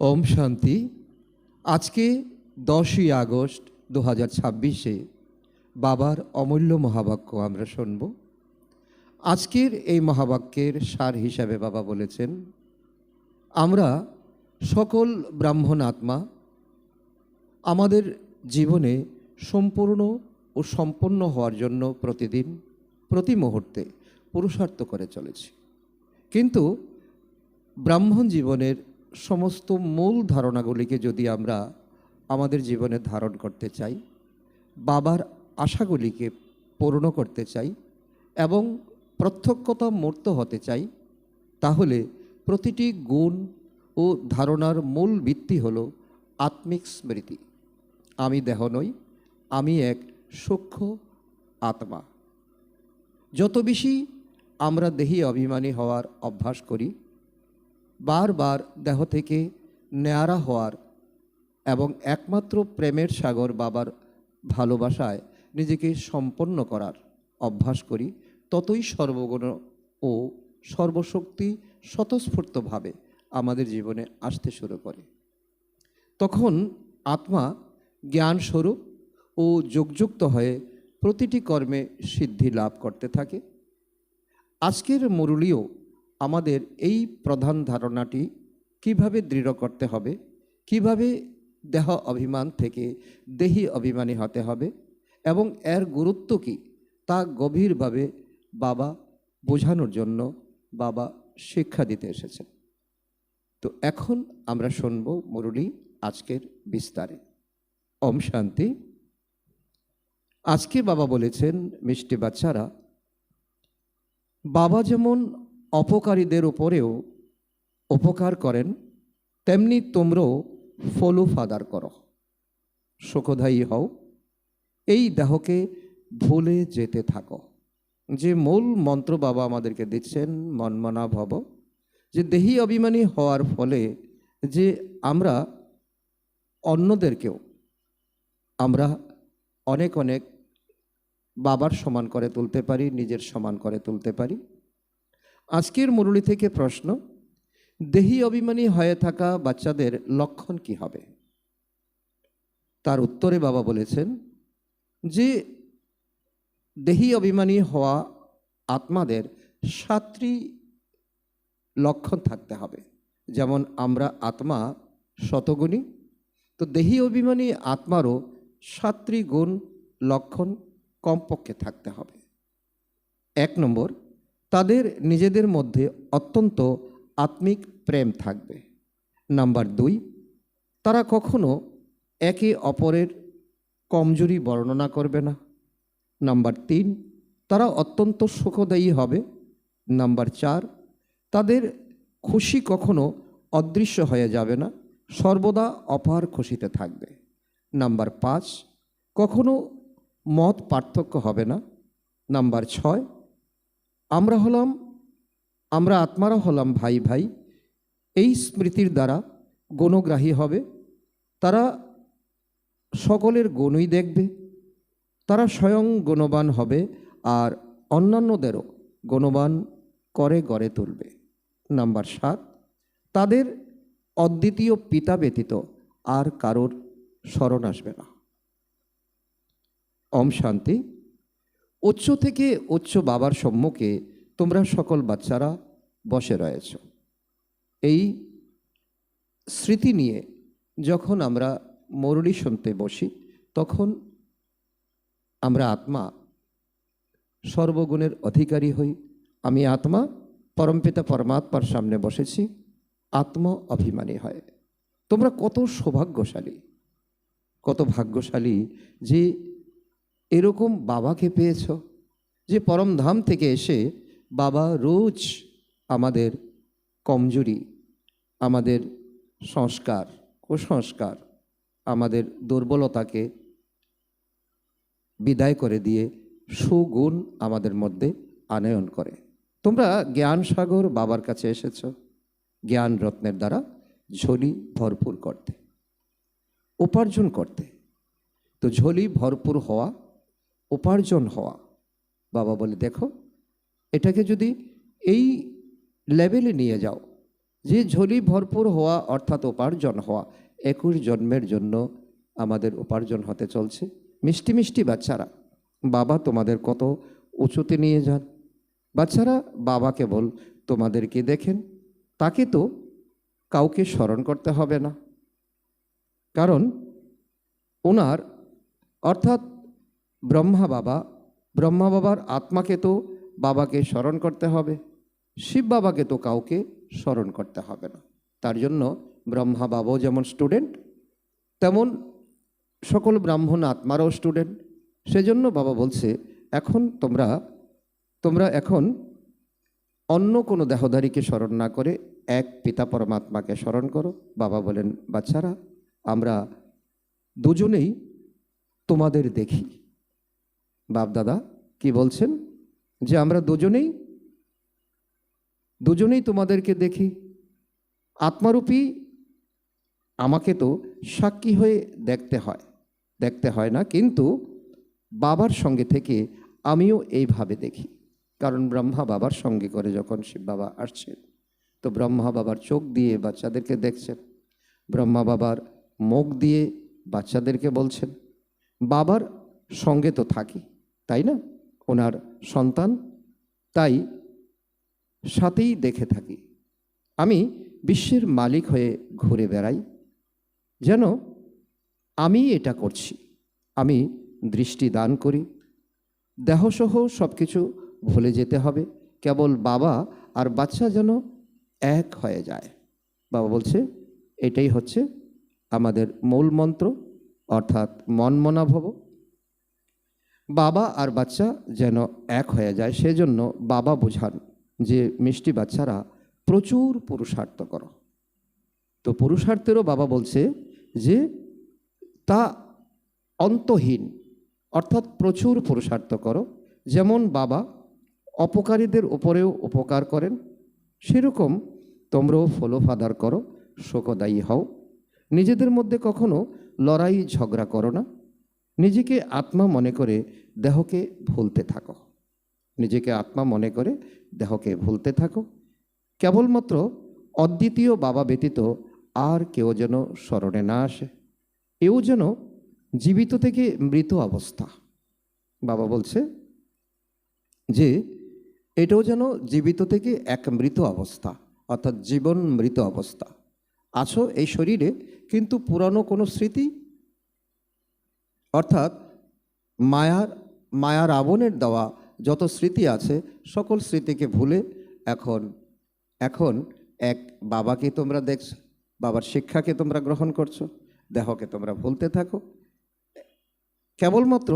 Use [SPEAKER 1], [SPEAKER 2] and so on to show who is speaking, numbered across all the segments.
[SPEAKER 1] ওম শান্তি। আজকে 10ই আগস্ট 2026-এ বাবার অমূল্য মহাবাক্য আমরা শুনব। আজকের এই মহাবাক্যের সার হিসাবে বাবা বলেছেন, আমরা সকল ব্রাহ্মণ আত্মা আমাদের জীবনে সম্পূর্ণ ও সম্পন্ন হওয়ার জন্য প্রতিদিন প্রতি মুহূর্তে পুরুষার্থ করে চলেছি। কিন্তু ব্রাহ্মণ জীবনের সমস্ত মূল ধারণাগুলিকে যদি আমরা আমাদের জীবনে ধারণ করতে চাই, বাবার আশাগুলিকে পূর্ণ করতে চাই এবং প্রত্যক্ষতা মূর্ত হতে চাই, তাহলে প্রতিটি গুণ ও ধারণার মূল ভিত্তি হল আত্মিক স্মৃতি। আমি দেহ নই, আমি এক সূক্ষ্ম আত্মা। যত বেশি আমরা দেহি অভিমানী হওয়ার অভ্যাস করি, বারবার দেহ থেকে ন্যাড়া হওয়ার এবং একমাত্র প্রেমের সাগর বাবার ভালোবাসায় নিজেকে সম্পন্ন করার অভ্যাস করি, ততই সর্বগুণ ও সর্বশক্তি স্বতঃস্ফূর্তভাবে আমাদের জীবনে আসতে শুরু করে। তখন আত্মা জ্ঞানস্বরূপ ও যোগযুক্ত হয়ে প্রতিটি কর্মে সিদ্ধি লাভ করতে থাকে। আজকের মুরলীও আমাদের এই প্রধান ধারণাটি কিভাবে দৃঢ় করতে হবে, কিভাবে দেহ অভিমান থেকে দেহি অভিমানী হতে হবে এবং এর গুরুত্ব কী তা গভীরভাবে বাবা বোঝানোর জন্য বাবা শিক্ষা দিতে এসেছেন। তো এখন আমরা শুনব মুরলী আজকের বিস্তারে। ওম শান্তি। আজকে বাবা বলেছেন, মিষ্টি বাচ্চারা, বাবা যেমন অপকারীদের উপরেও উপকার করেন, তেমনি তোমরাও ফলো ফাদার করো, সুখদায়ী হও, এই দেহকে ভুলে যেতে থাকো। যে মূল মন্ত্র বাবা আমাদেরকে দিচ্ছেন, মনমনা ভব, যে দেহি অভিমানী হওয়ার ফলে যে আমরা অন্যদেরকেও আমরা অনেক অনেক বাবার সমান করে তুলতে পারি, নিজের সমান করে তুলতে পারি। আজকের মুরলী থেকে প্রশ্ন, দেহি অভিমানী হয়ে থাকা বাচ্চাদের লক্ষণ কি হবে? তার উত্তরে বাবা বলেছেন যে দেহি অভিমানী হওয়া আত্মাদের 7টি লক্ষণ থাকতে হবে। যেমন আমরা আত্মা শতগুণী, তো দেহি অভিমানী আত্মারও 7টি গুণ লক্ষণ কমপক্ষে থাকতে হবে। 1 নম্বর, তাদের নিজেদের মধ্যে অত্যন্ত আত্মিক প্রেম থাকবে। নাম্বার 2, তারা কখনো একে অপরের কমজোরি বর্ণনা করবে না। নাম্বার 3, তারা অত্যন্ত সুখদায়ী হবে। নাম্বার 4, তাদের খুশি কখনো অদৃশ্য হয়ে যাবে না, সর্বদা অপার খুশিতে থাকবে। নাম্বার 5, কখনো মত পার্থক্য হবে না। নাম্বার 6, আমরা আত্মারা হলাম ভাই ভাই, এই স্মৃতির দ্বারা গুণগ্রাহী হবে। তারা সকলের গুণই দেখবে, তারা স্বয়ং গুণবান হবে আর অন্যান্যদেরও গুণবান করে গড়ে তুলবে। নাম্বার 7, তাদের অদ্বিতীয় পিতা ব্যতীত আর কারোর স্মরণ আসবে না। ওম শান্তি। উচ্চ থেকে উচ্চ বাবার সম্মুখে তোমরা সকল বাচ্চারা বসে রয়েছ। এই স্মৃতি নিয়ে যখন আমরা মুরলী শুনতে বসি, তখন আমরা আত্মা সর্বগুণের অধিকারী হই। আমি আত্মা পরমপিতা পরমাত্মার সামনে বসেছি, আত্ম অভিমানী হয়। তোমরা কত সৌভাগ্যশালী, কত ভাগ্যশালী যে এরকম বাবাকে পেয়েছ, যে পরমধাম থেকে এসে বাবা রোজ আমাদের কমজোরি, আমাদের সংস্কার কুসংস্কার, আমাদের দুর্বলতাকে বিদায় করে দিয়ে সুগুণ আমাদের মধ্যে আনয়ন করে। তোমরা জ্ঞান সাগর বাবার কাছে এসেছ জ্ঞান রত্নের দ্বারা ঝোলি ভরপুর করতে, উপার্জন করতে। তো ঝোলি ভরপুর হওয়া, উপার্জন হওয়া, বাবা বলে দেখো এটাকে যদি এই লেভেলে নিয়ে যাও, যে ঝুলি ভরপুর হওয়া অর্থাৎ উপার্জন হওয়া, 21 জন্মের জন্য আমাদের উপার্জন হতে চলছে। মিষ্টি মিষ্টি বাচ্চারা, বাবা তোমাদের কত উঁচুতে নিয়ে যান। বাচ্চারা বাবা কেবল তোমাদেরকে দেখেন, তাকে তো কাউকে স্মরণ করতে হবে না, কারণ ওনার অর্থাৎ ব্রহ্মা বাবার আত্মাকে তো বাবাকে স্মরণ করতে হবে, শিব বাবাকে তো কাউকে স্মরণ করতে হবে না। তার জন্য ব্রহ্মা বাবাও যেমন স্টুডেন্ট, তেমন সকল ব্রাহ্মণ আত্মারাও স্টুডেন্ট। সেজন্য বাবা বলছে এখন তোমরা এখন অন্য কোনো দেহধারীকে স্মরণ না করে এক পিতা পরমাত্মাকে স্মরণ করো। বাবা বলেন, বাচ্চারা আমরা দুজনেই তোমাদের দেখি। বাপ দাদা কি বলছেন যে আমরা দুজনেই তোমাদেরকে দেখি। আত্মারূপী আমাকে তো সাক্ষী হয়ে দেখতে হয় না, কিন্তু বাবার সঙ্গে থেকে আমিও এইভাবে দেখি। কারণ ব্রহ্মা বাবার সঙ্গে করে যখন শিব বাবা আসছেন, তো ব্রহ্মা বাবার চোখ দিয়ে বাচ্চাদেরকে দেখছেন, ব্রহ্মা বাবার মুখ দিয়ে বাচ্চাদেরকে বলছেন। বাবার সঙ্গে তো থাকি, তাই না? ওনার সন্তান, তাই সাথেই দেখে থাকি। আমি বিশ্বের মালিক হয়ে ঘুরে বেড়াই, যেন আমি এটা করছি। আমি দৃষ্টি দান করি, দেহসহ সব কিছু ভুলে যেতে হবে, কেবল বাবা আর বাচ্চা যেন এক হয়ে যায়। বাবা বলছে এটাই হচ্ছে আমাদের মূল মন্ত্র, অর্থাৎ মনমনা ভব। বাবা আর বাচ্চা যেন এক হয়ে যায়, সেজন্য বাবা বোঝান যে মিষ্টি বাচ্চারা প্রচুর পুরুষার্থ করো। তো পুরুষার্থেরও বাবা বলছে যে তা অন্তহীন, অর্থাৎ প্রচুর পুরুষার্থ করো। যেমন বাবা অপকারীদের উপরেও উপকার করেন, সেরকম তোমরাও ফলো ফাদার করো, শোকদায়ী হও। নিজেদের মধ্যে কখনো লড়াই ঝগড়া করো না। নিজেকে আত্মা মনে করে দেহকে ভুলতে থাকো, নিজেকে আত্মা মনে করে দেহকে ভুলতে থাকো। কেবলমাত্র অদ্বিতীয় বাবা ব্যতীত আর কেউ যেন স্মরণে না আসে। এও যেন জীবিত থেকে মৃত অবস্থা। বাবা বলছে যে এটাও যেন জীবিত থেকে এক মৃত অবস্থা, অর্থাৎ জীবন মৃত অবস্থা। আছো এই শরীরে, কিন্তু পুরানো কোনো স্মৃতি, অর্থাৎ মায়ার আবনের দেওয়া যত স্মৃতি আছে, সকল স্মৃতিকে ভুলে এখন এক বাবাকে তোমরা দেখছো, বাবার শিক্ষাকে তোমরা গ্রহণ করছো, দেহকে তোমরা ভুলতে থাকো। কেবলমাত্র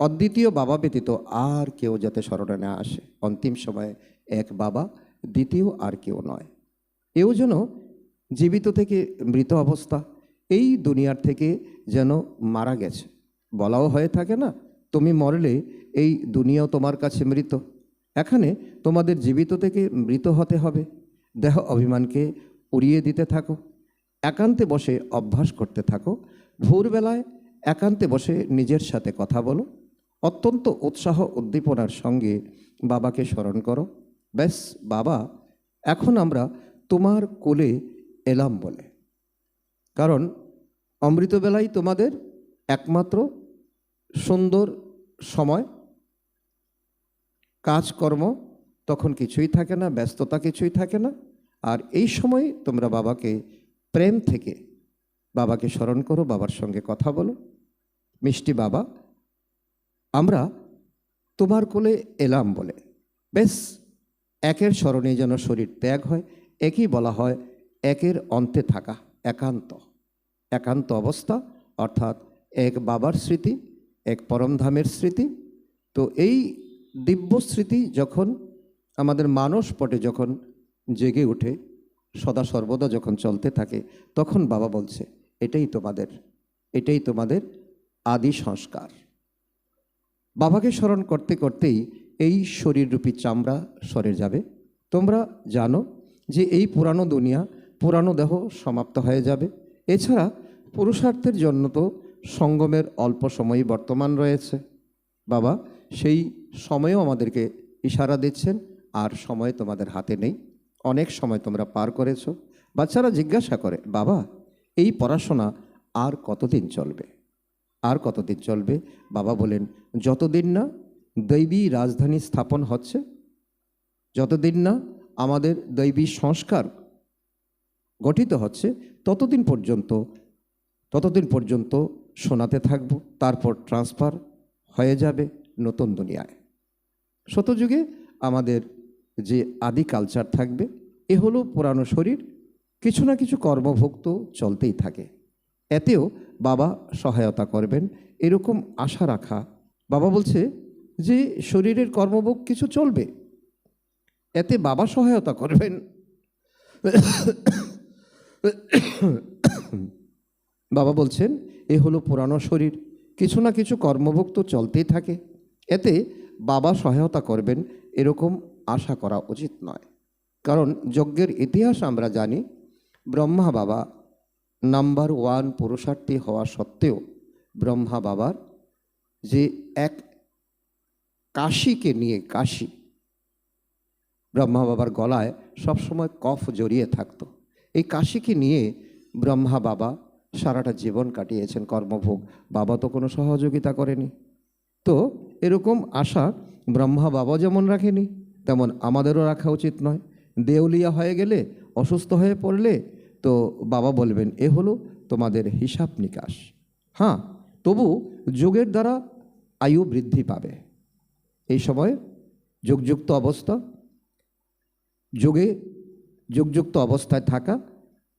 [SPEAKER 1] অদ্বিতীয় বাবা ব্যতীত আর কেউ যাতে স্মরণে না আসে। অন্তিম সময়ে এক বাবা, দ্বিতীয় আর কেউ নয়। এও যেন জীবিত থেকে মৃত অবস্থা, এই দুনিয়ার থেকে যেন মারা গেছে। বলাও হয়ে থাকে না, তুমি মরলে এই দুনিয়াও তোমার কাছে মৃত। এখানে তোমাদের জীবিত থেকে মৃত হতে হবে। দেহ অভিমানকে উড়িয়ে দিতে থাকো, একান্তে বসে অভ্যাস করতে থাকো। ভোরবেলায় একান্তে বসে নিজের সাথে কথা বলো, অত্যন্ত উৎসাহ উদ্দীপনার সঙ্গে বাবাকে স্মরণ করো। ব্যাস বাবা, এখন আমরা তোমার কোলে এলাম বলে। কারণ অমৃতবেলাই তোমাদের একমাত্র সুন্দর সময়। কাজকর্ম তখন কিছুই থাকে না, ব্যস্ততা কিছুই থাকে না। আর এই সময় তোমরা বাবাকে প্রেম থেকে বাবাকে স্মরণ করো, বাবার সঙ্গে কথা বলো। মিষ্টি বাবা, আমরা তোমার কোলে এলাম বলে। বেশ, একের স্মরণে যেন শরীর ত্যাগ হয়। একই বলা হয় একের অন্তে থাকা, একান্ত অবস্থা, অর্থাৎ এক বাবার স্মৃতি, এক পরমধামের স্মৃতি। তো এই দিব্য স্মৃতি যখন আমাদের মানস পটে যখন জেগে ওঠে, সদা সর্বদা যখন চলতে থাকে, তখন বাবা বলছে এটাই তোমাদের আদি সংস্কার। বাবাকে স্মরণ করতে করতেই এই শরীররূপী চামড়া সরে যাবে। তোমরা জানো যে এই পুরানো দুনিয়া, পুরানো দেহ সমাপ্ত হয়ে যাবে। এছাড়া পুরুষার্থের জন্য তো সঙ্গমের অল্প সময়ই বর্তমান রয়েছে। বাবা সেই সময়েও আমাদেরকে ইশারা দিচ্ছেন, আর সময় তোমাদের হাতে নেই। অনেক সময় তোমরা পার করেছো। বাচ্চারা জিজ্ঞাসা করে, বাবা এই পড়াশোনা আর কতদিন চলবে, আর কতদিন চলবে? বাবা বলেন, যতদিন না দৈবী রাজধানী স্থাপন হচ্ছে, যতদিন না আমাদের দৈবী সংস্কার গঠিত হচ্ছে, ততদিন পর্যন্ত শোনাতে থাকবো। তারপর ট্রান্সফার হয়ে যাবে নতুন দুনিয়ায়। শতযুগে আমাদের যে আদি কালচার থাকবে, এ হলো পুরানো শরীর, কিছু না কিছু কর্মভোগ তো চলতেই থাকে। এতেও বাবা সহায়তা করবেন, এরকম আশা রাখা। বাবা বলছে যে শরীরের কর্মভোগ কিছু চলবে, এতে বাবা সহায়তা করবেন। বাবা বলছেন এ হলো পুরানো শরীর, কিছু না কিছু কর্মভোগ তো চলতেই থাকে, এতে বাবা সহায়তা করবেন, এরকম আশা করা উচিত নয়। কারণ যজ্ঞের ইতিহাস আমরা জানি, ব্রহ্মা বাবা নাম্বার 1 পুরুষার্থী হওয়া সত্ত্বেও ব্রহ্মা বাবার যে এক কাশিকে নিয়ে, কাশি, ব্রহ্মা বাবার গলায় সবসময় কফ জড়িয়ে থাকতো, এই কাশিকে নিয়ে ব্রহ্মা বাবা সারাটা জীবন কাটিয়েছেন কর্মভোগ। বাবা তো কোনো সহযোগিতা করেনি। তো এরকম আশা ব্রহ্মা বাবা যেমন রাখেনি, তেমন আমাদেরও রাখা উচিত নয়। দেউলিয়া হয়ে গেলে, অসুস্থ হয়ে পড়লে তো বাবা বলবেন এ হলো তোমাদের হিসাব নিকাশ। হ্যাঁ, তবু যোগের দ্বারা আয়ু বৃদ্ধি পাবে। এই সময় যোগযুক্ত অবস্থা, যোগযুক্ত অবস্থায় থাকা,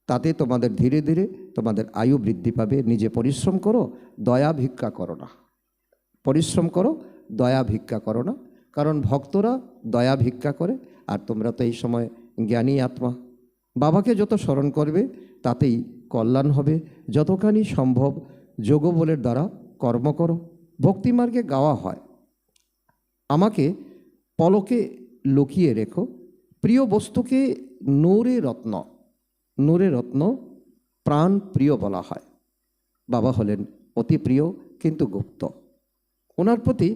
[SPEAKER 1] তাতে তোমাদের ধীরে ধীরে তোমাদের আয়ু বৃদ্ধি পাবে। নিজে পরিশ্রম করো, দয়া ভিক্ষা করো না। পরিশ্রম করো, দয়া ভিক্ষা করো না। কারণ ভক্তরা দয়া ভিক্ষা করে, আর তোমরা তো এই সময় জ্ঞানী আত্মা। বাবাকে যত স্মরণ করবে তাতেই কল্যাণ হবে। যতখানি সম্ভব যোগবলের দ্বারা কর্ম করো। ভক্তিমার্গে গাওয়া হয়, আমাকে পলকে লুকিয়ে রেখো, প্রিয় বস্তুকে নূরে রত্ন প্রাণ প্রিয় বলা হয়। বাবা হলেন অতি প্রিয় কিন্তু গুপ্ত। ওনার প্রতি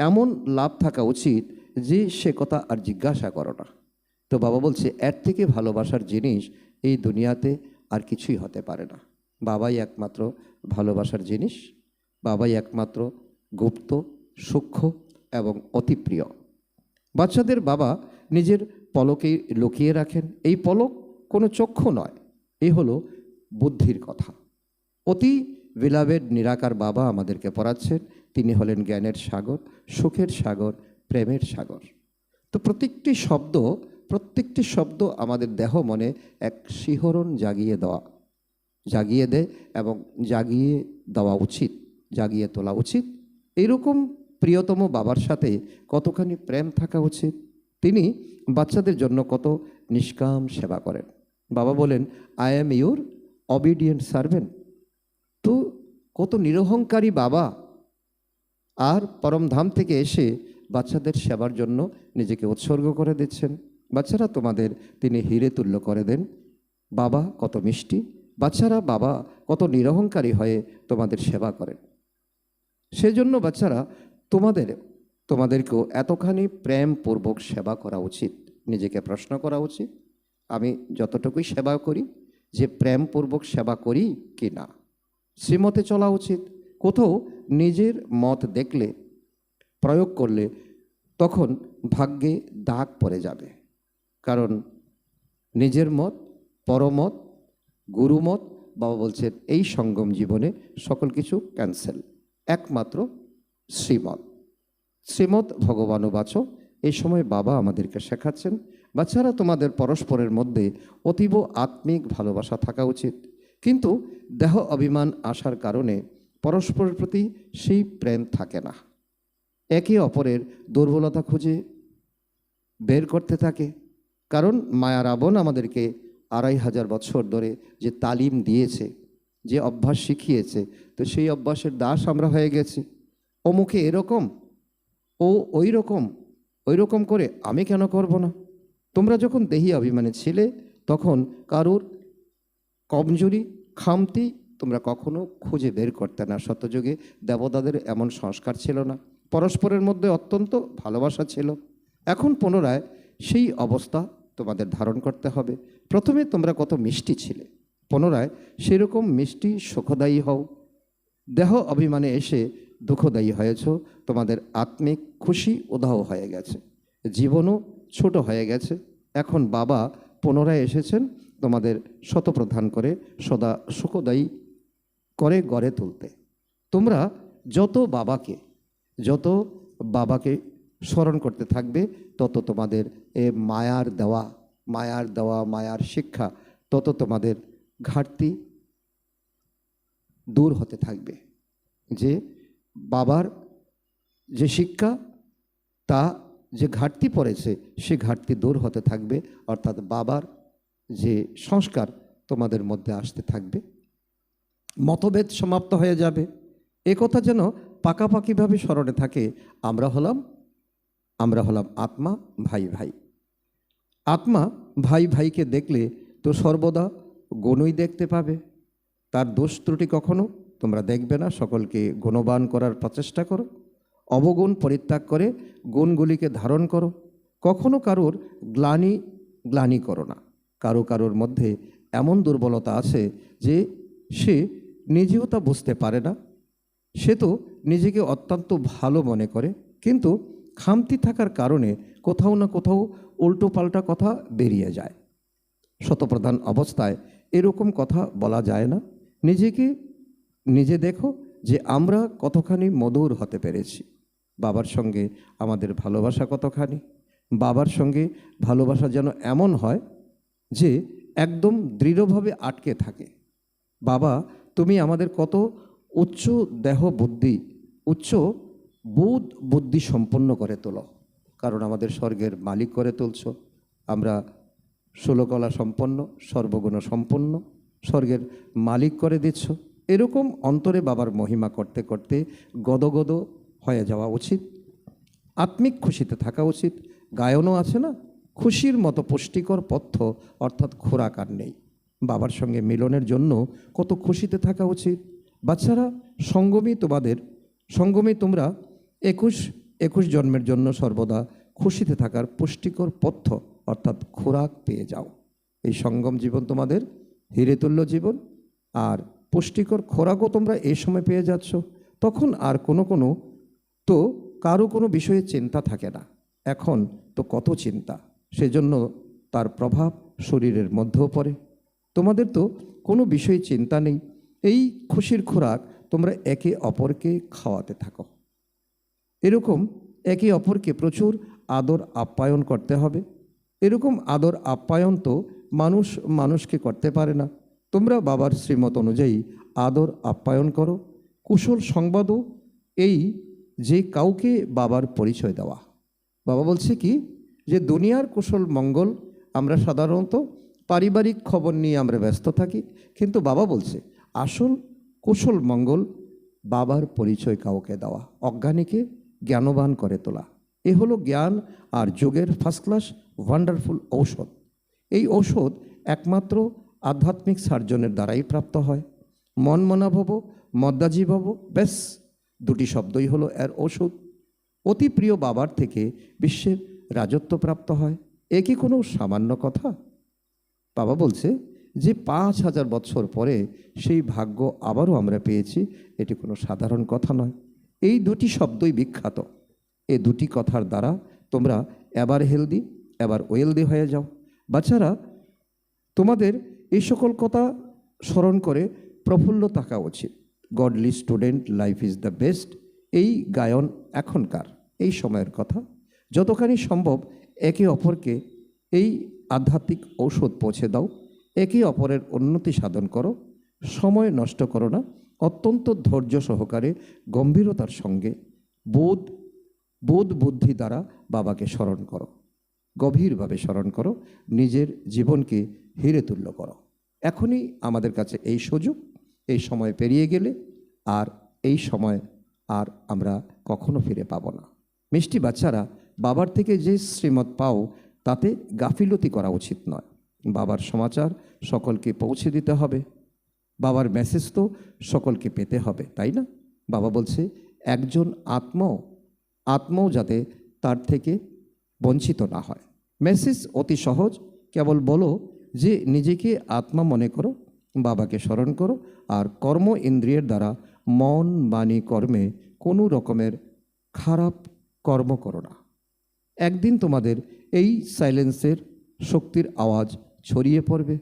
[SPEAKER 1] এমন লাভ থাকা উচিত যে সে কথা আর জিজ্ঞাসা করো না। তো বাবা বলছে এর থেকে ভালোবাসার জিনিস এই দুনিয়াতে আর কিছুই হতে পারে না। বাবাই একমাত্র ভালোবাসার জিনিস, বাবাই একমাত্র গুপ্ত, সূক্ষ্ম এবং অতি প্রিয়। বাচ্চাদের বাবা নিজের পলকে লুকিয়ে রাখেন। এই পলক কোনো চক্ষু নয়, এই হলো বুদ্ধির কথা। অতি বিলাবের নিরাকার বাবা আমাদেরকে পড়াচ্ছেন, তিনি হলেন জ্ঞানের সাগর, সুখের সাগর, প্রেমের সাগর। তো প্রত্যেকটি শব্দ আমাদের দেহ মনে এক শিহরণ জাগিয়ে দেয় এবং জাগিয়ে দেওয়া উচিত, জাগিয়ে তোলা উচিত। এইরকম প্রিয়তম বাবার সাথে কতখানি প্রেম থাকা উচিত। তিনি বাচ্চাদের জন্য কত নিষ্কাম সেবা করেন। বাবা বলেন I am your obedient servant. তো কত নিরহংকারী বাবা, আর পরমধাম থেকে এসে বাচ্চাদের সেবার জন্য নিজেকে উৎসর্গ করে দিচ্ছেন। বাচ্চারা তোমাদের তিনি হিরে তুল্য করে দেন। বাবা কত মিষ্টি, বাচ্চারা বাবা কত নিরহংকারী হয়ে তোমাদের সেবা করেন। সেজন্য বাচ্চারা তোমাদেরকেও এতখানি প্রেমপূর্বক সেবা করা উচিত। নিজেকে প্রশ্ন করা উচিত, আমি যতটুকুই সেবা করি যে প্রেমপূর্বক সেবা করি কি না। শ্রীমতে চলা উচিত। কোথাও নিজের মত দেখলে, প্রয়োগ করলে তখন ভাগ্যে দাগ পড়ে যাবে। কারণ নিজের মত, পরমত, গুরুমত, বাবা বলছেন এই সঙ্গম জীবনে সকল কিছু ক্যান্সেল, একমাত্র শ্রীমত ভগবানুবাচ। এই সময় বাবা আমাদেরকে শেখাচ্ছেন বাচ্চারা তোমাদের পরস্পরের মধ্যে অতীব আত্মিক ভালোবাসা থাকা উচিত, কিন্তু দেহ অভিমান আসার কারণে পরস্পরের প্রতি সেই প্রেম থাকে না। একে অপরের দুর্বলতা খুঁজে বের করতে থাকে। কারণ মায়া রাবণ আমাদেরকে 2500 বছর ধরে যে তালিম দিয়েছে, যে অভ্যাস শিখিয়েছে, তো সেই অভ্যাসের দাস আমরা হয়ে গেছি। অমুকে এরকম, ও ওই রকম করে আমি কেন করব না। তোমরা যখন দেহি অভিমানে ছিলে তখন কারুর কমজোরি, খামতি তোমরা কখনো খুঁজে বের করতে না। সত্যযুগে দেবতাদের এমন সংস্কার ছিল না, পরস্পরের মধ্যে অত্যন্ত ভালোবাসা ছিল। এখন পুনরায় সেই অবস্থা তোমাদের ধারণ করতে হবে। প্রথমে তোমরা কত মিষ্টি ছিলে, পুনরায় সেরকম মিষ্টি সুখদায়ী হও। দেহ অভিমানে এসে দুঃখদায়ী হয়েছ, তোমাদের আত্মিক খুশি উধাও হয়ে গেছে, জীবনও ছোট হয়ে গেছে। এখন বাবা পুনরায় এসেছেন তোমাদের শতপ্রধান করে সদা সুখদায়ী করে গড়ে তুলতে। তোমরা যত বাবাকে স্মরণ করতে থাকবে, তত তোমাদের এ মায়ার দেওয়া শিক্ষা, তত তোমাদের ঘাটতি দূর হতে থাকবে। যে বাবার যে শিক্ষা, তা যে ঘাটতি পড়েছে, সে ঘাটতি দূর হতে থাকবে, অর্থাৎ বাবার যে সংস্কার তোমাদের মধ্যে আসতে থাকবে। মতভেদ সমাপ্ত হয়ে যাবে। এ কথা যেন পাকাপাকিভাবে স্মরণে থাকে। আমরা হলাম আত্মা ভাই ভাই। আত্মা ভাই ভাইকে দেখলে তো সর্বদা গুণই দেখতে পাবে, তার দোষ ত্রুটি কখনো তোমরা দেখবে না। সকলকে গুণবান করার প্রচেষ্টা করো, অবগুণ পরিত্যাগ করে গুণগুলিকে ধারণ করো। কখনো কারোর গ্লানি করো না। কারোর মধ্যে এমন দুর্বলতা আছে যে সে নিজেও তা বুঝতে পারে না। সে তো নিজেকে অত্যন্ত ভালো মনে করে, কিন্তু খামতি থাকার কারণে কোথাও না কোথাও উল্টোপাল্টা কথা বেরিয়ে যায়। শতপ্রধান অবস্থায় এরকম কথা বলা যায় না। নিজে দেখো যে আমরা কতখানি মধুর হতে পেরেছি। বাবার সঙ্গে আমাদের ভালোবাসা কতখানি। বাবার সঙ্গে ভালোবাসা যেন এমন হয় যে একদম দৃঢ়ভাবে আটকে থাকে। বাবা, তুমি আমাদের কত উচ্চ বোধ বুদ্ধি সম্পন্ন করে তোলো, কারণ আমাদের স্বর্গের মালিক করে তুলছ। আমরা ষোলকলা সম্পন্ন, সর্বগুণ সম্পন্ন, স্বর্গের মালিক করে দিচ্ছ। এরকম অন্তরে বাবার মহিমা করতে করতে গদগদ হয়ে যাওয়া উচিত। আত্মিক খুশিতে থাকা উচিত। গায়নও আছে না, খুশির মতো পুষ্টিকর পথ্য অর্থাৎ খোরাক আর নেই। বাবার সঙ্গে মিলনের জন্য কত খুশিতে থাকা উচিত। বাচ্চারা, সঙ্গমী তোমরা 21 জন্মের জন্য সর্বদা খুশিতে থাকার পুষ্টিকর পথ্য অর্থাৎ খোরাক পেয়ে যাও। এই সঙ্গম জীবন তোমাদের হিরেতুল্য জীবন, আর পুষ্টিকর খোরাকও তোমরা এই সময় পেয়ে যাচ্ছ। তখন আর কারো কোনো বিষয়ে চিন্তা থাকে না। এখন তো কত চিন্তা, সেজন্য তার প্রভাব শরীরের মধ্যেও পড়ে। তোমাদের তো কোনো বিষয়ে চিন্তা নেই। এই খুশির খোরাক তোমরা একে অপরকে খাওয়াতে থাকো। এরকম একে অপরকে প্রচুর আদর আপ্যায়ন করতে হবে। এরকম আদর আপ্যায়ন তো মানুষকে করতে পারে না। তোমরা বাবার শ্রীমত অনুযায়ী আদর আপ্যায়ন করো। কুশল সংবাদও এই যে কাউকে বাবার পরিচয় দেওয়া। বাবা বলছে কি, যে দুনিয়ার কুশল মঙ্গল আমরা সাধারণত পারিবারিক খবর নিয়ে আমরা ব্যস্ত থাকি, কিন্তু বাবা বলছে আসল কুশল মঙ্গল বাবার পরিচয় কাউকে দেওয়া, অজ্ঞানীকে জ্ঞানবান করে তোলা। এ হলো জ্ঞান আর যোগের ফার্স্ট ক্লাস ওয়ান্ডারফুল ঔষধ। এই ঔষধ একমাত্র আধ্যাত্মিক সার্জনের দ্বারাই প্রাপ্ত হয়। মনমনাভব, মদ্দাজীভব, ব্যাস দুটি শব্দই হলো এর ঔষধ। অতি প্রিয় বাবার থেকে বিশ্বের রাজত্ব প্রাপ্ত হয়। এ কি কোনো সামান্য কথা? বাবা বলছে যে 5000 বছর পরে সেই ভাগ্য আবারও আমরা পেয়েছি, এটি কোনো সাধারণ কথা নয়। এই দুটি শব্দই বিখ্যাত। এই দুটি কথার দ্বারা তোমরা এবার হেলদি, এবার ওয়েলদি হয়ে যাও। বাচ্চারা, তোমাদের এই সকল কথা স্মরণ করে প্রফুল্ল থাকা উচিত। Godly student life is the best. এই গায়ন এখনকার এই সময়ের কথা। যতখানি সম্ভব একে অপরকে এই আধ্যাত্মিক ঔষধ পৌঁছে দাও। একে অপরের উন্নতি সাধন করো। সময় নষ্ট করো না। অত্যন্ত ধৈর্য সহকারে গম্ভীরতার সঙ্গে বোধ বুদ্ধি দ্বারা বাবাকে স্মরণ করো, গভীরভাবে স্মরণ করো, নিজের জীবনকে হিরে তুল্য করো। এখনই আমাদের কাছে এই সুযোগ। এই সময় পেরিয়ে গেলে আর এই সময় আর আমরা কখনো ফিরে পাবো না। মিষ্টি বাচ্চারা, বাবার থেকে যে শ্রীমত পাও তাতে গাফিলতি করা উচিত নয়। বাবার সমাচার সকলকে পৌঁছে দিতে হবে। বাবার মেসেজ তো সকলকে পেতে হবে, তাই না? বাবা বলছে একজন আত্মাও যাতে তার থেকে বঞ্চিত না হয়। মেসেজ অতি সহজ, কেবল বলো যে নিজেকে আত্মা মনে করো, বাবাকে স্মরণ করো, আর কর্ম ইন্দ্রিয়ের দ্বারা মন বাণী কর্মে কোনো রকমের খারাপ কর্ম করো না। একদিন তোমাদের এই সাইলেন্সের শক্তির আওয়াজ ছড়িয়ে পড়বে।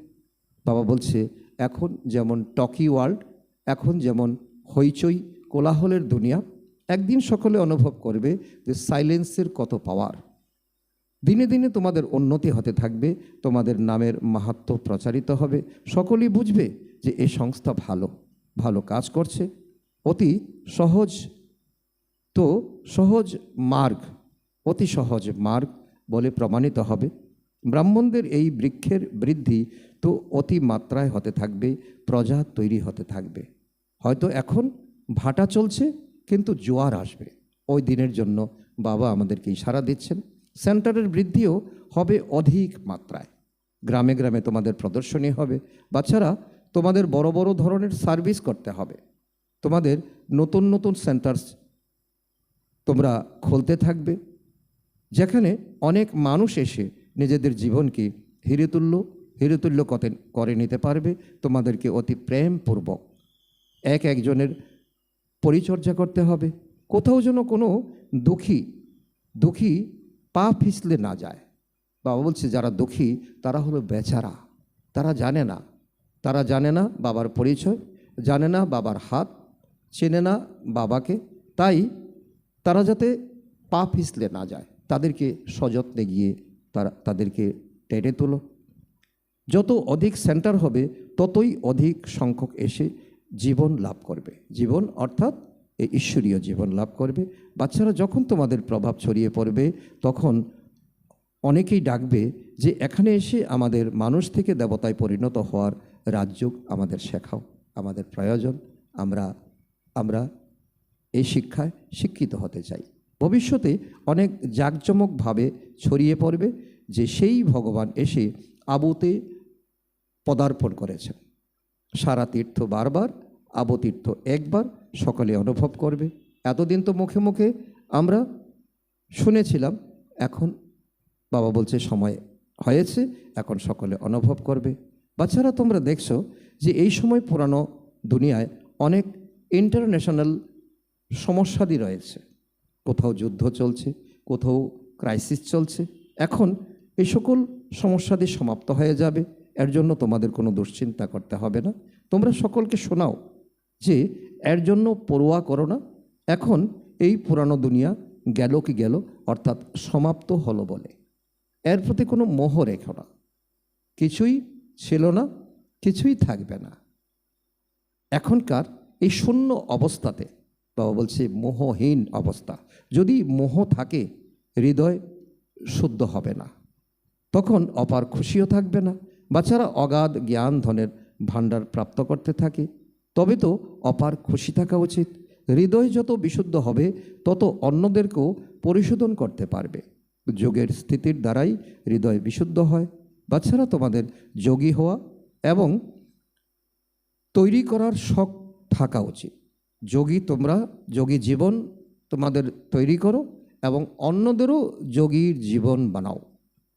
[SPEAKER 1] বাবা বলছে, এখন যেমন টকি ওয়ার্ল্ড, এখন যেমন হইচই কোলাহলের দুনিয়া, একদিন সকলে অনুভব করবে যে সাইলেন্সের কত পাওয়ার। দিনে দিনে তোমাদের উন্নতি হতে থাকবে, তোমাদের নামের মাহাত্ম্য প্রচারিত হবে, সকলেই বুঝবে যে এই সংস্থা ভালো ভালো কাজ করছে। অতি সহজ তো সহজ মার্গ, অতি সহজ মার্গ বলে প্রমাণিত হবে। ব্রাহ্মণদের এই বৃক্ষের বৃদ্ধি তো অতি মাত্রায় হতে থাকবে, প্রজা তৈরি হতে থাকবে। হয়তো এখন ভাটা চলছে, কিন্তু জোয়ার আসবে। ওই দিনের জন্য বাবা আমাদেরকে ইশারা দিচ্ছেন। সেন্টারের বৃদ্ধিও হবে অধিক মাত্রায়। গ্রামে গ্রামে তোমাদের প্রদর্শনী হবে। বাচ্চারা, তোমাদের বড় বড় ধরনের সার্ভিস করতে হবে। তোমাদের নতুন নতুন সেন্টার্স তোমরা খুলতে থাকবে, যেখানে অনেক মানুষ এসে নিজেদের জীবনকে হিরেতুল্য করে নিতে পারবে। তোমাদেরকে অতি প্রেমপূর্বক এক একজনের পরিচর্যা করতে হবে। কোথাও যেন কোনো দুঃখী পা পিছলে না যায়। বাবা বলছে, যারা দুঃখী তারা হলো বেচারা, তারা জানে না বাবার পরিচয়, জানে না বাবার হাত, চেনে না বাবাকে। তাই তারা যাতে পা পিছলে না যায়, তাদেরকে সযত্নে গিয়ে তাদেরকে টেনে তোলো। যত অধিক সেন্টার হবে, ততই অধিক সংখ্যক এসে জীবন লাভ করবে। জীবন অর্থাৎ এই ঈশ্বরীয় জীবন লাভ করবে। বাচ্চারা, যখন তোমাদের প্রভাব ছড়িয়ে পড়বে, তখন অনেকেই ডাকবে যে এখানে এসে আমাদের মানুষ থেকে দেবতায় পরিণত হওয়ার রাজযোগ আমাদের শেখাও, আমাদের প্রয়োজন, আমরা এই শিক্ষায় শিক্ষিত হতে চাই। ভবিষ্যতে অনেক জাঁকজমকভাবে ছড়িয়ে পড়বে যে সেই ভগবান এসে আবুতে পদার্পণ করেছেন। সারা তীর্থ বারবার, আবু তীর্থ একবার, সকলে অনুভব করবে। এতদিন তো মুখে মুখে আমরা শুনেছিলাম, এখন বাবা বলছে সময় হয়েছে, এখন সকলে অনুভব করবে। বাচ্চারা, তোমরা দেখছো যে এই সময় পুরানো দুনিয়ায় অনেক ইন্টারন্যাশনাল সমস্যাদি রয়েছে। কোথাও যুদ্ধ চলছে, কোথাও ক্রাইসিস চলছে। এখন এই সকল সমস্যাদি সমাপ্ত হয়ে যাবে। এর জন্য তোমাদের কোনো দুশ্চিন্তা করতে হবে না। তোমরা সকলকে শোনাও যে এর জন্য পরোয়া করো না। এখন এই পুরানো দুনিয়া গেল কি গেল, অর্থাৎ সমাপ্ত হলো বলে এর প্রতি কোনো মোহ রেখো না। কিছুই ছিল না, কিছুই থাকবে না। এখনকার এই শূন্য অবস্থাতে বাবা বলছে মোহহীন অবস্থা। যদি মোহ থাকে, হৃদয় শুদ্ধ হবে না, তখন অপার খুশিও থাকবে না। বাচ্চারা অগাধ জ্ঞান ধনের ভাণ্ডার প্রাপ্ত করতে থাকে, তবে তো অপার খুশি থাকা উচিত। হৃদয় যত বিশুদ্ধ হবে, তত অন্যদেরকেও পরিশোধন করতে পারবে। যোগের স্থিতির দ্বারাই হৃদয় বিশুদ্ধ হয়। বাচ্চারা, তোমাদের যোগী হওয়া এবং তৈরি করার শখ থাকা উচিত। যোগী জীবন তোমাদের তৈরি করো এবং অন্যদেরও যোগীর জীবন বানাও।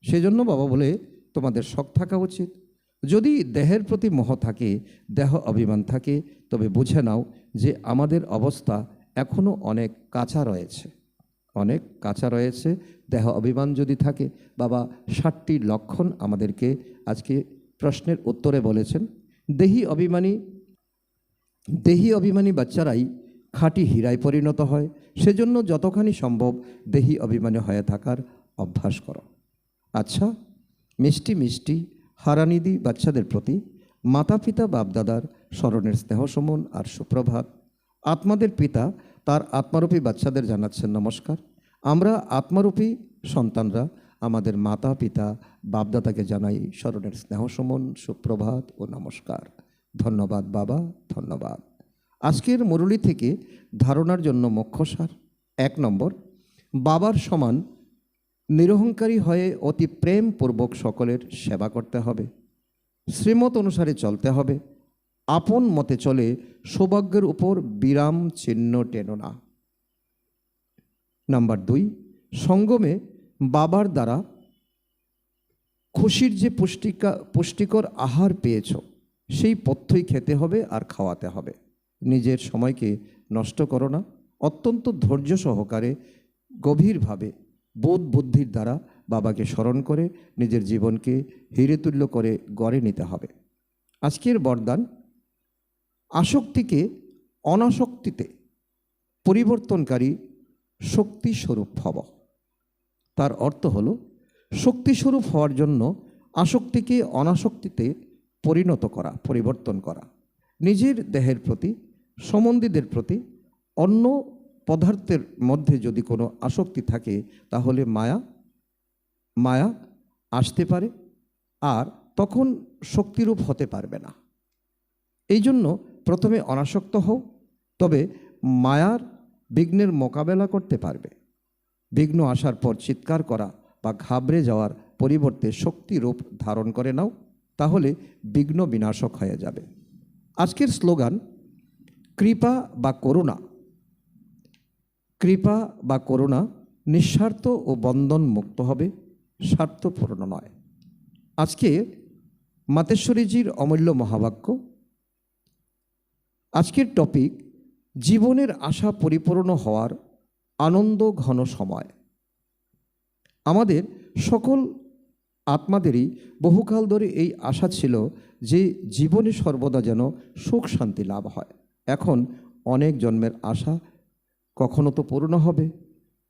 [SPEAKER 1] সেজন্য বাবা বলে তোমাদের শখ থাকা উচিত। যদি দেহের প্রতি মোহ থাকে, দেহ অভিমান থাকে, তবে বুঝে নাও যে আমাদের অবস্থা এখনও অনেক কাঁচা রয়েছে। দেহ অভিমান যদি থাকে, বাবা 60টি লক্ষণ আমাদেরকে আজকে প্রশ্নের উত্তরে বলেছেন। দেহি অভিমানী বাচ্চারাই খাঁটি হীরায় পরিণত হয়। সেজন্য যতখানি সম্ভব দেহি অভিমানী হয়ে থাকার অভ্যাস করো। আচ্ছা, মিষ্টি হারানিধি বাচ্চাদের প্রতি মাতা পিতা বাপদাদার স্মরণের স্নেহসমন আর সুপ্রভাত। আত্মাদের পিতা তার আত্মারূপী বাচ্চাদের জানাচ্ছেন নমস্কার। আমরা আত্মারূপী সন্তানরা আমাদের মাতা পিতা বাপদাদাকে জানাই স্মরণের স্নেহসমন, সুপ্রভাত ও নমস্কার। ধন্যবাদ বাবা, ধন্যবাদ। আজকের মুরলী থেকে ধারণার জন্য মুখ্যসার। 1 নম্বর, বাবার সমান নিরহংকারী হয়ে অতি প্রেমপূর্বক সকলের সেবা করতে হবে। শ্রীমত অনুসারে চলতে হবে। আপন মতে চলে সৌভাগ্যের উপর বিরাম চিহ্ন টেনো না। নাম্বার 2, সঙ্গমে বাবার দ্বারা খুশির যে পুষ্টিকর আহার পেয়েছ সেই পথ্যই খেতে হবে আর খাওয়াতে হবে। নিজের সময়কে নষ্ট করো না। অত্যন্ত ধৈর্য সহকারে গভীরভাবে বোধ বুদ্ধির দ্বারা বাবাকে স্মরণ করে নিজের জীবনকে হিরেতুল্য করে গড়ে নিতে হবে। আজকের বরদান, আসক্তিকে অনাসক্তিতে পরিবর্তনকারী শক্তিস্বরূপ হব। তার অর্থ হল শক্তিস্বরূপ হওয়ার জন্য আসক্তিকে অনাসক্তিতে পরিণত করা, পরিবর্তন করা। নিজের দেহের প্রতি, সম্বন্ধীদের প্রতি, অন্য পদার্থের মধ্যে যদি কোনো আসক্তি থাকে তাহলে মায়া আসতে পারে আর তখন শক্তিরূপ হতে পারবে না। এই জন্য প্রথমে অনাসক্ত হও, তবে মায়ার বিঘ্নের মোকাবেলা করতে পারবে। বিঘ্ন আসার পর চিৎকার করা বা ঘাবড়ে যাওয়ার পরিবর্তে শক্তিরূপ ধারণ করে নাও, তাহলে বিঘ্ন বিনাশক হয়ে যাবে। আজকের স্লোগান, কৃপা বা করুণা। কৃপা বা করুণা নিঃস্বার্থ ও বন্ধন মুক্ত হবে, স্বার্থপূর্ণ নয়। আজকে মাতেশ্বরীজির অমূল্য মহাবাক্য। আজকের টপিক, জীবনের আশা পরিপূর্ণ হওয়ার আনন্দ ঘন সময়। আমাদের সকল আত্মাদেরই বহুকাল ধরে এই আশা ছিল যে জীবনে সর্বদা যেন সুখ শান্তি লাভ হয়। এখন অনেক জন্মের আশা কখনো তো পূর্ণ হবে।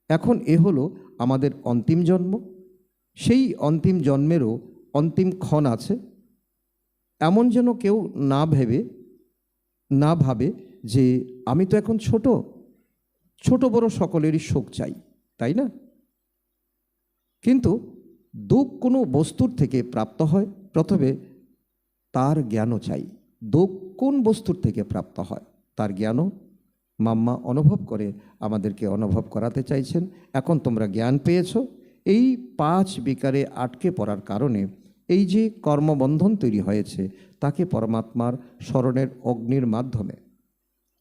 [SPEAKER 1] এখন এ হলো আমাদের অন্তিম জন্ম। সেই অন্তিম জন্মেরও অন্তিম ক্ষণ আছে। এমন যেন কেউ না ভাবে যে আমি তো এখন ছোট বড় সকলেরই সুখ চাই, তাই না? কিন্তু দুঃখ কোনো বস্তুর থেকে প্রাপ্ত হয়, প্রথমে তার জ্ঞানও চাই। দুঃখ কোন বস্তুর থেকে প্রাপ্ত হয়, তার জ্ঞানও মাম্মা অনুভব করে আমাদেরকে অনুভব করাতে চাইছেন। এখন তোমরা জ্ঞান পেয়েছ, এই 5 বিকারে আটকে পড়ার কারণে এই যে কর্মবন্ধন তৈরি হয়েছে তাকে পরমাত্মার স্মরণের অগ্নির মাধ্যমে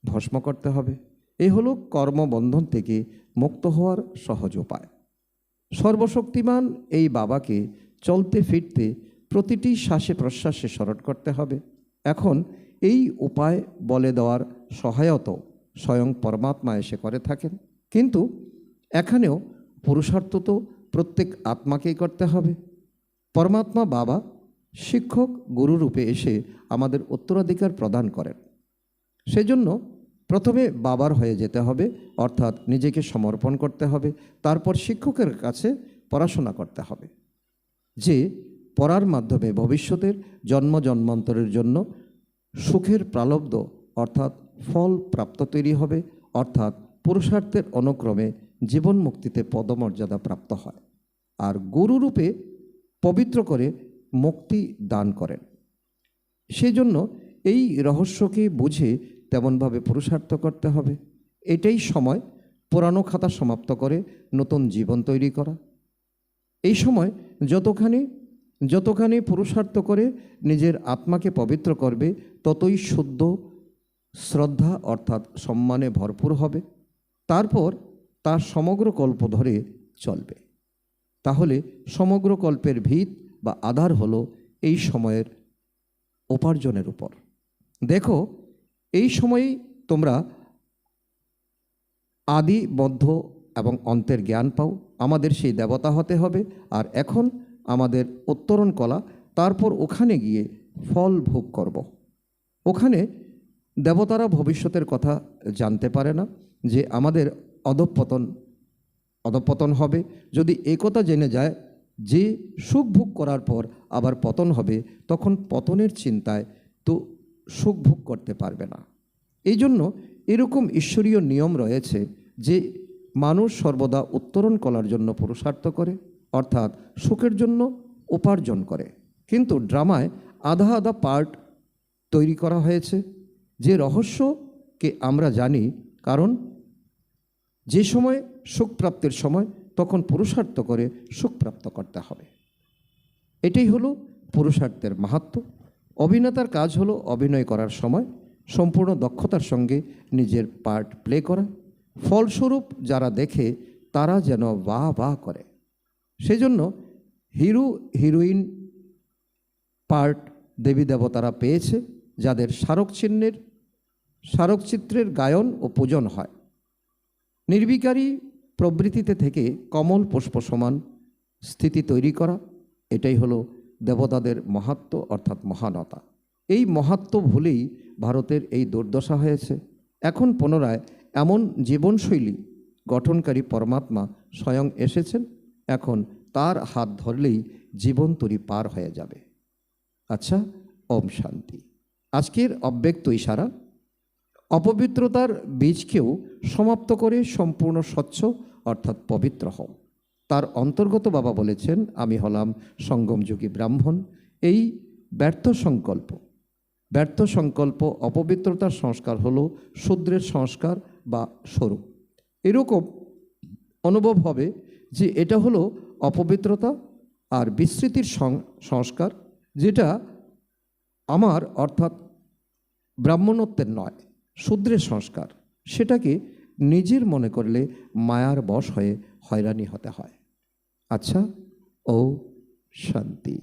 [SPEAKER 1] ভস্ম করতে হবে। এই হলো কর্মবন্ধন থেকে মুক্ত হওয়ার সহজ উপায়। সর্বশক্তিমান এই বাবাকে চলতে ফিরতে প্রতিটি শ্বাসে প্রশ্বাসে স্মরণ করতে হবে। এখন এই উপায় বলে দেওয়ার সহায়তা স্বয়ং পরমাত্মা এসে করে থাকেন, কিন্তু এখানেও পুরুষার্থ তো প্রত্যেক আত্মাকেই করতে হবে। পরমাত্মা বাবা শিক্ষক গুরুরূপে এসে আমাদের উত্তরাধিকার প্রদান করেন। সেজন্য প্রথমে বাবার হয়ে যেতে হবে, অর্থাৎ নিজেকে সমর্পণ করতে হবে। তারপর শিক্ষকের কাছে পড়াশোনা করতে হবে, যে পড়ার মাধ্যমে ভবিষ্যতের জন্ম জন্মান্তরের জন্য সুখের প্রালব্ধ অর্থাৎ ফল প্রাপ্ত তৈরি হবে, অর্থাৎ পুরুষার্থের অনুক্রমে জীবন মুক্তিতে পদমর্যাদা প্রাপ্ত হয়। আর গুরুরূপে পবিত্র করে মুক্তি দান করেন। সেজন্য এই রহস্যকে বুঝে তেমনভাবে পুরুষার্থ করতে হবে। এটাই সময় পুরানো খাতা সমাপ্ত করে নতুন জীবন তৈরি করা। এই সময় যতখানি পুরুষার্থ করে নিজের আত্মাকে পবিত্র করবে, ততই শুদ্ধ শ্রদ্ধা অর্থাৎ সম্মানে ভরপুর হবে। তারপর তার সমগ্র কল্প ধরে চলবে। তাহলে সমগ্র কল্পের ভিত বা আধার হলো এই সময়ের উপার্জনের উপর। দেখো, এই সময়েই তোমরা আদি মধ্য এবং অন্তের জ্ঞান পাও। আমাদের সেই দেবতা হতে হবে। আর এখন আমাদের উত্তরণ কলা, তারপর ওখানে গিয়ে ফল ভোগ করব। ওখানে দেবতারা ভবিষ্যতের কথা জানতে পারে না যে আমাদের অধঃপতন হবে। যদি একথা জেনে যায় যে সুখ ভোগ করার পর আবার পতন হবে, তখন পতনের চিন্তায় তো সুখ ভোগ করতে পারবে না। এই জন্য এরকম ঈশ্বরীয় নিয়ম রয়েছে যে মানুষ সর্বদা উত্তরণ করার জন্য পুরুষার্থ করে, অর্থাৎ সুখের জন্য উপার্জন করে। কিন্তু ড্রামায় আধা আধা পার্ট তৈরি করা হয়েছে। যে রহস্যকে আমরা জানি, কারণ যে সময় সুখ প্রাপ্তির সময়, তখন পুরুষার্থ করে সুখ প্রাপ্ত করতে হবে। এটাই হলো পুরুষার্থের মাহাত্ম্য। অভিনেতার কাজ হলো অভিনয় করার সময় সম্পূর্ণ দক্ষতার সঙ্গে নিজের পার্ট প্লে করা। ফলস্বরূপ যারা দেখে তারা যেন বাহ বাহ করে। সেজন্য হিরো হিরোইন পার্ট দেবী দেবতারা পেয়েছে, যাদের স্মারকচিত্রের গায়ন ও পূজন হয়। নির্বিকারী প্রবৃত্তিতে থেকে কমল পুষ্প সমান স্থিতি তৈরি করা, এটাই হলো দেবতাদের মাহাত্ম্য অর্থাৎ মহানতা। এই মাহাত্ম্য ভুলেই ভারতের এই দুর্দশা হয়েছে। এখন পুনরায় এমন জীবনশৈলী গঠনকারী পরমাত্মা স্বয়ং এসেছেন, এখন তার হাত ধরলেই জীবন তরি পার হয়ে যাবে। আচ্ছা, ওম শান্তি। আজকের অব্যক্ত ইশারা, অপবিত্রতার বীজকেও সমাপ্ত করে সম্পূর্ণ স্বচ্ছ অর্থাৎ পবিত্র হও। তার অন্তর্গত বাবা বলেছেন, আমি হলাম সঙ্গমযুগী ব্রাহ্মণ। এই ব্যর্থ সংকল্প অপবিত্রতার সংস্কার হলো শূদ্রের সংস্কার বা স্বরূপ। এরকম অনুভব হবে যে এটা হলো অপবিত্রতা আর বিস্মৃতির সংস্কার, যেটা আমার অর্থাৎ ব্রাহ্মণত্বের নয়, শূদ্রের সংস্কার। সেটাকে নিজের মনে করলে মায়ার বশ হয়ে হয়রানি হতে হয়। আচ্ছা, ও শান্তি।